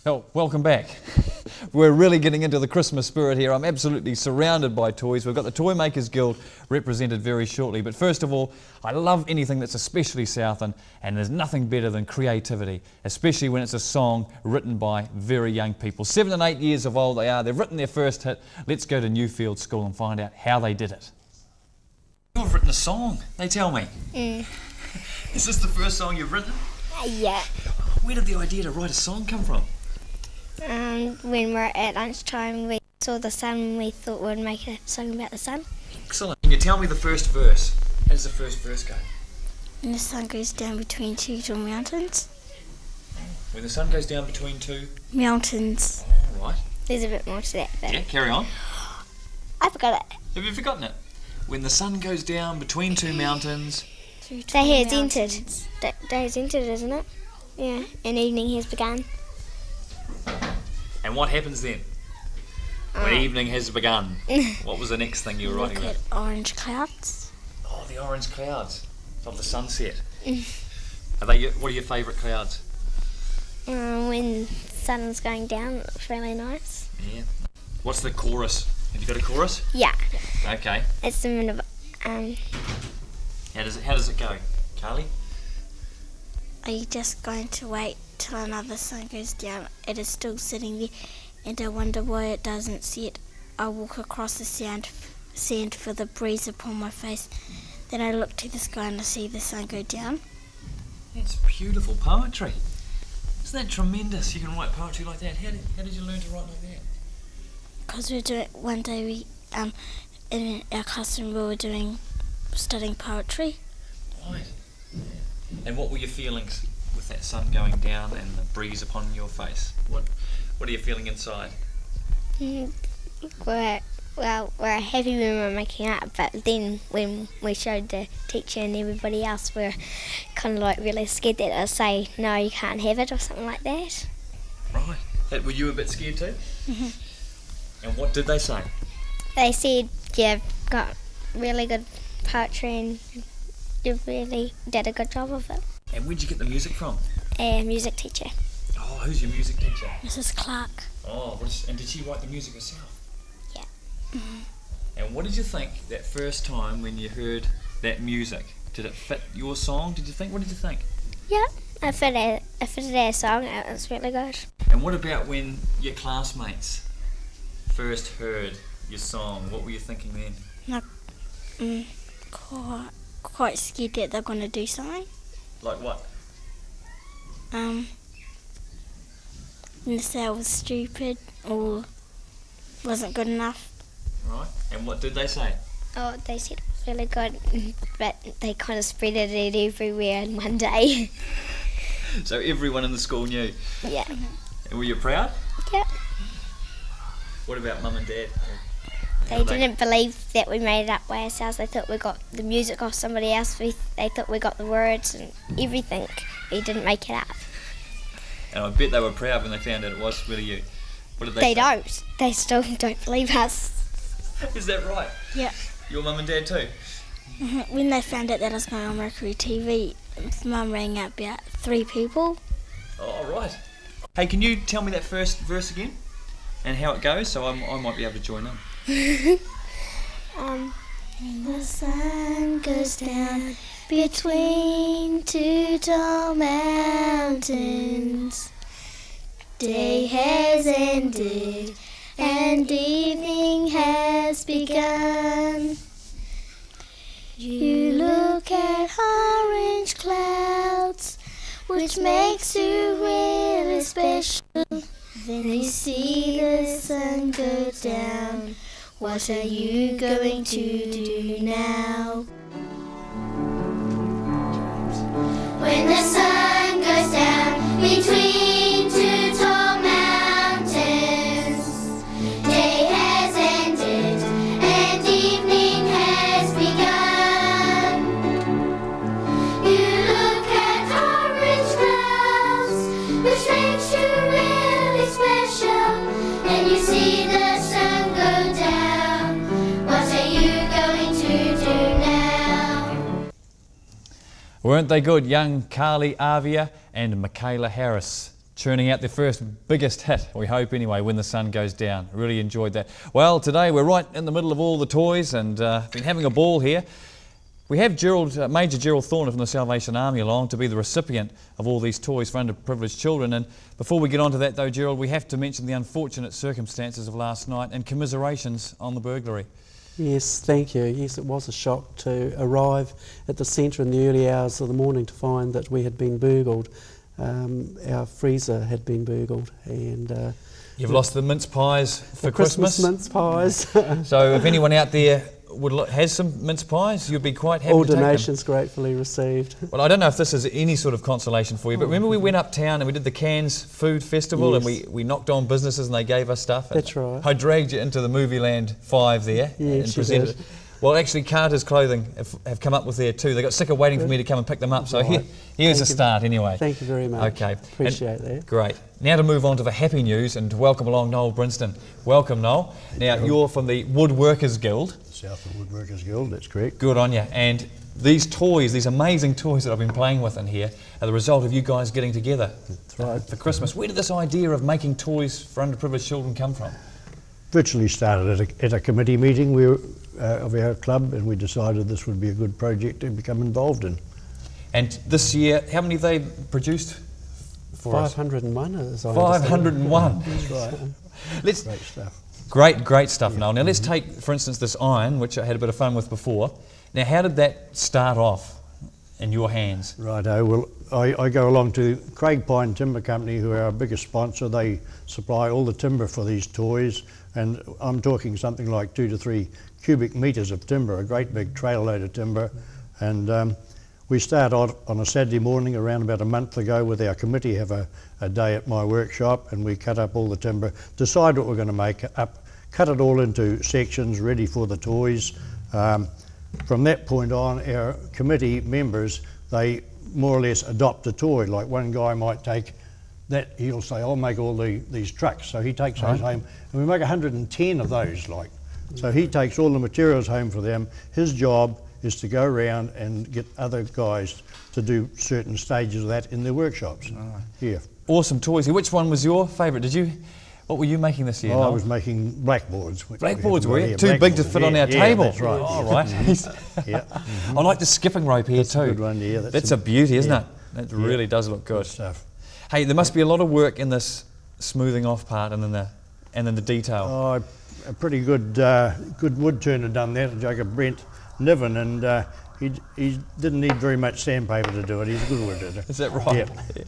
Oh, welcome back. We're really getting into the Christmas spirit here. I'm absolutely surrounded by toys. We've got the Toy Makers Guild represented very shortly. But first of all, I love anything that's especially Southern, and there's nothing better than creativity, especially when it's a song written by very young people. 7 and 8 years of old they are. They've written their first hit. Let's go to Newfield School and find out how they did it. You've written a song, they tell me. Is this the first song you've written? Yeah. Where did the idea to write a song come from? When we were at lunchtime, we saw the sun and we thought we'd make a song about the sun. Excellent. Can you tell me the first verse? How does the first verse go? And the sun goes down between two tall mountains. When the sun goes down between two Mountains. Oh, right. There's a bit more to that. But Yeah, carry on. I forgot it. Have you forgotten it? When the sun goes down between two mountains. Day has entered. Day has entered, isn't it? Yeah, and evening has begun. And what happens then? When evening has begun. What was the next thing you were writing Look about? at orange clouds. Oh, the orange clouds of the sunset. What are your favourite clouds? When the sun's going down, it looks really nice. Yeah. What's the chorus? Have you got a chorus? Yeah. Okay. It's a bit of, How does it go, Carley? Are you just going to wait till another sun goes down? It is still sitting there, and I wonder why it doesn't set. I walk across the sand for the breeze upon my face. Then I look to the sky and I see the sun go down. That's beautiful poetry. Isn't that tremendous? You can write poetry like that. How did you learn to write like that? Because one day in our classroom we were studying poetry. Right. And what were your feelings with that sun going down and the breeze upon your face? What are you feeling inside? We're happy when we're making art, but then when we showed the teacher and everybody else, we're kind of like really scared that they'll say, no, you can't have it or something like that. Right. Were you a bit scared too? And what did they say? They said you've got really good poetry and you really did a good job of it. And where'd you get the music from? A music teacher. Oh, who's your music teacher? Mrs. Clark. Oh, and did she write the music herself? Yeah. And what did you think that first time when you heard that music? Did it fit your song? What did you think? Yeah, I fitted our song. It was really good. And what about when your classmates first heard your song? What were you thinking then? Quite scared that they're going to do something. Like what? And they say I was stupid or wasn't good enough. Right. And what did they say? Oh, they said it was really good, but they kind of spread it everywhere in one day. So everyone in the school knew? Yeah. And were you proud? Yeah. What about Mum and Dad? They didn't believe that we made it up by ourselves. They thought we got the music off somebody else. They thought we got the words and everything. We didn't make it up. And I bet they were proud when they found out it was really you. What did they say? They don't. They still don't believe us. Is that right? Yeah. Your Mum and Dad too? When they found out that I was going on Mercury TV, Mum rang up about 3 people. Oh, right. Hey, can you tell me that first verse again? And how it goes, so I might be able to join in. When the sun goes down between two tall mountains, day has ended and evening has begun. You look at orange clouds, which makes you really special. Then you see the sun go down. What are you going to do now? When the sun goes down between two tall mountains, day has ended and evening has begun. You look at orange clouds, which makes you really special, and you see the sun go down. What are you going to do now? Weren't they good? Young Carley and Makala Harris churning out their first biggest hit, we hope anyway, When the Sun Goes Down. Really enjoyed that. Well, today we're right in the middle of all the toys and been having a ball here. We have Major Gerald Thorner from the Salvation Army along to be the recipient of all these toys for underprivileged children. And before we get on to that though, Gerald, we have to mention the unfortunate circumstances of last night and commiserations on the burglary. Yes, thank you. Yes, it was a shock to arrive at the centre in the early hours of the morning to find that we had been burgled. Our freezer had been burgled, and you've lost the mince pies for Christmas. Mince pies. So if anyone out there has some mince pies, you'd be quite happy All to take them. donations gratefully received. Well, I don't know if this is any sort of consolation for you, but remember we went uptown and we did the Cairns Food Festival, Yes. and we knocked on businesses and they gave us stuff. That's right. I dragged you into the Movie Land 5 there Yes, and presented you did. it. Well, actually, Carter's Clothing have come up with there too. They got sick of waiting for me to come and pick them up, so Right. here's a Thank you. start anyway. Thank you very much. Okay. Appreciate that. Great. Now to move on to the happy news and to welcome along Noel Brinston. Welcome, Noel. Now, you're from the Woodworkers Guild. South of Woodworkers Guild, that's correct. Good on you. And these toys, these amazing toys that I've been playing with in here, are the result of you guys getting together for Christmas. Where did this idea of making toys for underprivileged children come from? Virtually started at a committee meeting of our club, and we decided this would be a good project to become involved in. And this year, how many have they produced for us? 501 as I understand. 501. That's right. Let's, Great stuff. great stuff, Noel. Now let's take, for instance, this iron, which I had a bit of fun with before. Now, how did that start off in your hands? Righto, well, I go along to Craig Pine Timber Company, who are our biggest sponsor. They supply all the timber for these toys, and I'm talking something like 2 to 3 cubic metres of timber, a great big trail load of timber. And we start out on a Saturday morning around about a month ago with our committee, have a day at my workshop, and we cut up all the timber, decide what we're going to make up, cut it all into sections ready for the toys. From that point on, our committee members, they more or less adopt a toy. Like one guy might take that, he'll say, I'll make all these trucks. So he takes those home, and we make 110 of those. So he takes all the materials home for them. His job is to go around and get other guys to do certain stages of that in their workshops. Yeah. Awesome toys. Which one was your favourite? What were you making this year, I Noel? was making blackboards. Blackboards, were you? Yeah, Too big to fit on our table. That's right. Oh, right. Yeah. I like the skipping rope here That's too. a good one, yeah. That's a beauty, isn't yeah. it? That really does look good. Good stuff. Hey, there must be a lot of work in this smoothing off part and then the detail. Oh, a pretty good wood turner done that, Jacob Brent Niven, and he didn't need very much sandpaper to do it. He's a good wood turner. Is that right? Yeah.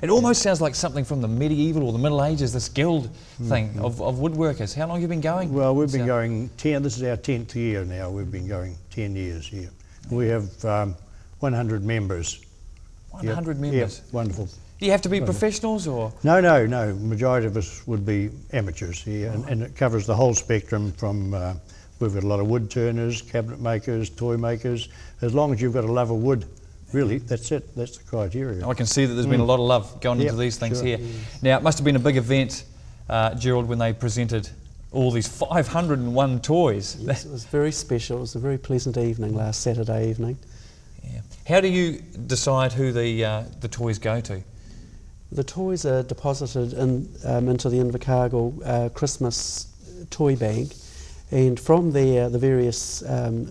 It almost sounds like something from the medieval or the Middle Ages, this guild thing of woodworkers. How long have you been going? Well, we've been going 10, this is our 10th year now. We've been going 10 years here. We have 100 members. 100 Yep. members. Yep. Wonderful. Do you have to be professionals or? No. Majority of us would be amateurs here, and it covers the whole spectrum from, we've got a lot of wood turners, cabinet makers, toy makers. As long as you've got a love of wood, really, that's it. That's the criteria. I can see that there's been a lot of love going into these things sure. here. Now, it must have been a big event, Gerald, when they presented all these 501 toys. Yes, it was very special. It was a very pleasant evening last Saturday evening. Yeah. How do you decide who the toys go to? The toys are deposited into the Invercargill Christmas toy bank, and from there the various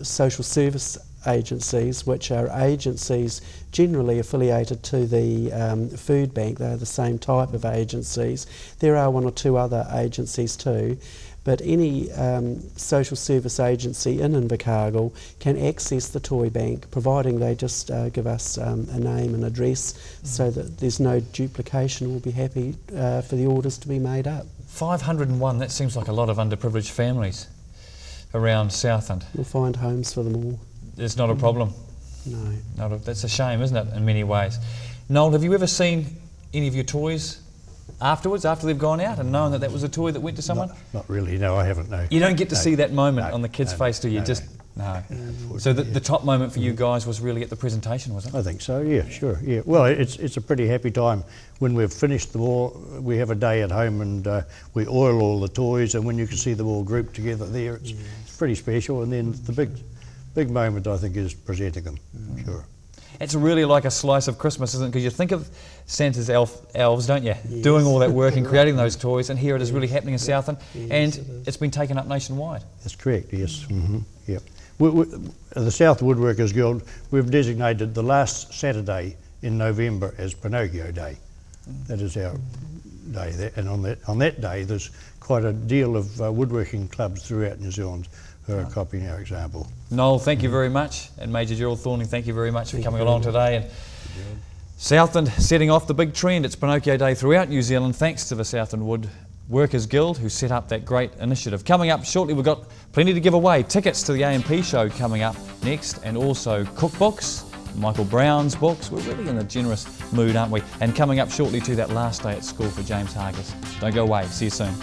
social service agencies, which are agencies generally affiliated to the food bank, they're the same type of agencies. There are one or two other agencies too, but any social service agency in Invercargill can access the toy bank, providing they just give us a name and address so that there's no duplication. We'll be happy for the orders to be made up. 501, that seems like a lot of underprivileged families around Southend. We'll find homes for them all. It's not a problem. No. That's a shame, isn't it, in many ways. Noel, have you ever seen any of your toys afterwards, after they've gone out, and known that was a toy that went to someone? Not really, no, I haven't, no. You don't get to see that moment No, on the kid's no, face, do you? no, No. So the top moment for you guys was really at the presentation, was it? I think so, yeah, sure, yeah. Well, it's a pretty happy time. When we've finished them all, we have a day at home and we oil all the toys, and when you can see them all grouped together there, it's pretty special. And then the big moment, I think, is presenting them, sure. It's really like a slice of Christmas, isn't it? Because you think of Santa's elves, don't you? Yes. Doing all that work and creating those toys, and here it is really happening in Southend, Yes, and it is. it's been taken up nationwide. That's correct, yes. Yep. The South Woodworkers Guild, we've designated the last Saturday in November as Pinocchio Day. That is our day, and on that day there's quite a deal of woodworking clubs throughout New Zealand who are copying our example. Noel, thank you very much, and Major Gerald Thorning, thank you very much for coming along today. And Southend setting off the big trend. It's Pinocchio Day throughout New Zealand, thanks to the Southend Woodworkers Guild, who set up that great initiative. Coming up shortly, we've got plenty to give away. Tickets to the A&P show coming up next, and also cookbooks, Michael Brown's books. We're really in a generous mood, aren't we? And coming up shortly to that last day at school for James Hargis. Don't go away. See you soon.